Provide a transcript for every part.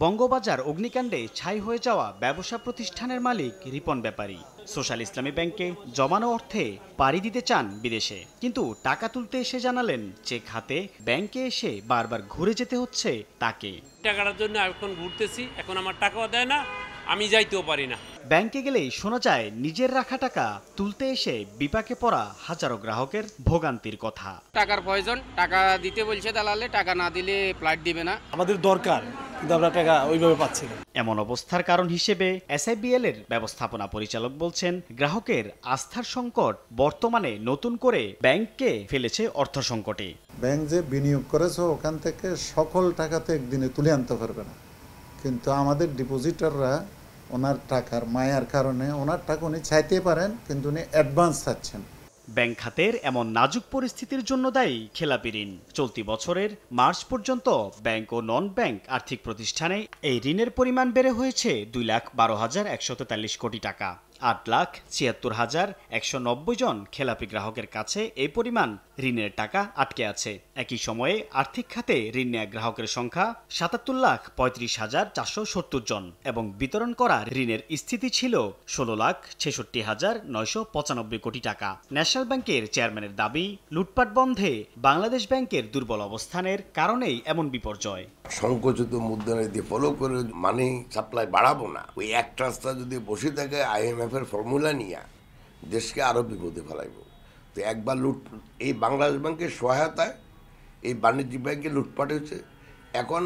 বঙ্গবাজার অগ্নিকাণ্ডে ছাই হয়ে যাওয়া ব্যবসা প্রতিষ্ঠানের মালিক রিপন ব্যাপারী সোশ্যাল ইসলামী ব্যাংকে জমানো অর্থে পাড়ি দিতে চান বিদেশে, কিন্তু টাকা তুলতে এসে জানালেন চেক হাতে ব্যাংকে এসে বারবার ঘুরে যেতে হচ্ছে তাকে। টাকাটার জন্য এখন ঘুরতেছি, এখন আমার টাকাও দেয় না, আমি যাইতেও পারি না। ব্যাংকে গেলেই শোনা যায় নিজের রাখা টাকা তুলতে এসে বিপাকে পড়া হাজারো গ্রাহকের ভোগান্তির কথা। টাকার প্রয়োজন, টাকা দিতে বলছে দালালে, টাকা না দিলে ফ্লাইট দিবে না। আমাদের দরকার, কিন্তু আমরা টাকা ওইভাবে পাচ্ছি না। এমন অবস্থার কারণ হিসেবে এসআইবিএল এর ব্যবস্থাপনা পরিচালক বলছেন, গ্রাহকের আস্থার সংকট বর্তমানে নতুন করে ব্যাংককে ফেলেছে অর্থ সংকটে। ব্যাংক যে বিনিয়োগ করেছে ওখান থেকে সকল টাকা তো একদিনে তুলে আনতে পারবে না, কিন্তু আমাদের ডিপোজিটাররা ওনার টাকার মায়ার কারণে ওনার টাকা উনি চাইতে পারেন, কিন্তু উনি অ্যাডভান্স চাচ্ছেন। ব্যাংক খাতের এমন নাজুক পরিস্থিতির জন্য দায়ী খেলাপি ঋণ। চলতি বছরের মার্চ পর্যন্ত ব্যাংক ও নন ব্যাংক আর্থিক প্রতিষ্ঠানে এই ঋণের পরিমাণ বেড়ে হয়েছে 2,12,143 কোটি টাকা। 8,76,190 জন খেলাপি গ্রাহকের কাছে এই পরিমাণ ঋণের টাকা আটকে আছে। একই সময়ে আর্থিক খাতে ঋণ নেয়া গ্রাহকের সংখ্যা 77,35,470 জন এবং বিতরণ করা ঋণের স্থিতি ছিল 16,66,995 কোটি টাকা। ন্যাশনাল ব্যাংকের চেয়ারম্যানের দাবি, লুটপাট বন্ধে বাংলাদেশ ব্যাংকের দুর্বল অবস্থানের কারণেই এমন বিপর্যয়। সংকুচিত মুদ্রানীতি ফলো করে মানি সাপ্লাই বাড়াবো না, ওই এক রাস্তা যদি বসে থাকে IMF এর ফর্মুলা নিয়ে দেশকে আরো বিপদে ফেলাইব। তো একবার এই বাংলাদেশ ব্যাংকের সহায়তায় এই বাণিজ্যিক ব্যাংকে লুটপাট হয়েছে। এখন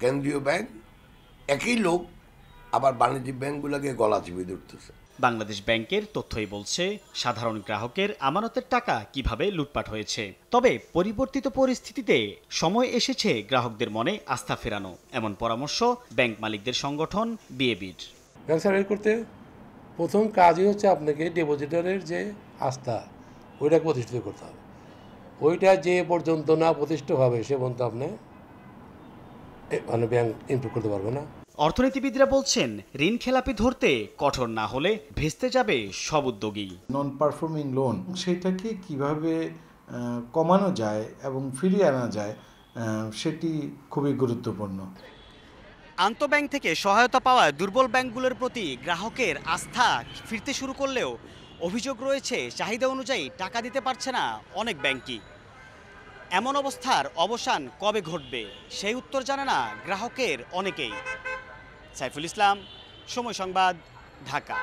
কেন্দ্রীয় ব্যাংক একই লোক আবার বাণিজ্যিক ব্যাংকগুলোকে গলা চিপে ধরতেছে। বাংলাদেশ ব্যাংকের তথ্যই বলছে সাধারণ গ্রাহকের আমানতের টাকা কিভাবে লুটপাট হয়েছে। তবে পরিবর্তিত পরিস্থিতিতে সময় এসেছে গ্রাহকদের মনে আস্থা ফেরানো, এমন পরামর্শ ব্যাংক মালিকদের সংগঠন বিএবির। ব্যবসা বের করতে প্রথম কাজই হচ্ছে আপনাকে ডিপোজিটরের যে আস্থা ওইটাকে প্রতিষ্ঠিত করতে হবে। ওইটা যে পর্যন্ত না প্রতিষ্ঠিত হবে সে পর্যন্ত আপনি ব্যাংক ইমপ্রুভ করতে পারবে না। অর্থনীতিবিদরা বলছেন, ঋণ খেলাপি ধরতে কঠোর না হলে ভেস্তে যাবে সব উদ্যোগী। নন পারফর্মিং লোন সেটাকে কিভাবে কমানো যায় এবং ফিরিয়ে আনা যায় সেটি খুবই গুরুত্বপূর্ণ। আন্তঃব্যাংক থেকে সহায়তা পাওয়া দুর্বল ব্যাংকগুলোর প্রতি গ্রাহকের আস্থা ফিরতে শুরু করলেও অভিযোগ রয়েছে চাহিদা অনুযায়ী টাকা দিতে পারছে না অনেক ব্যাংকই। এমন অবস্থার অবসান কবে ঘটবে সেই উত্তর জানে না গ্রাহকের অনেকেই। সাইফুল ইসলাম, সময় সংবাদ, ঢাকা।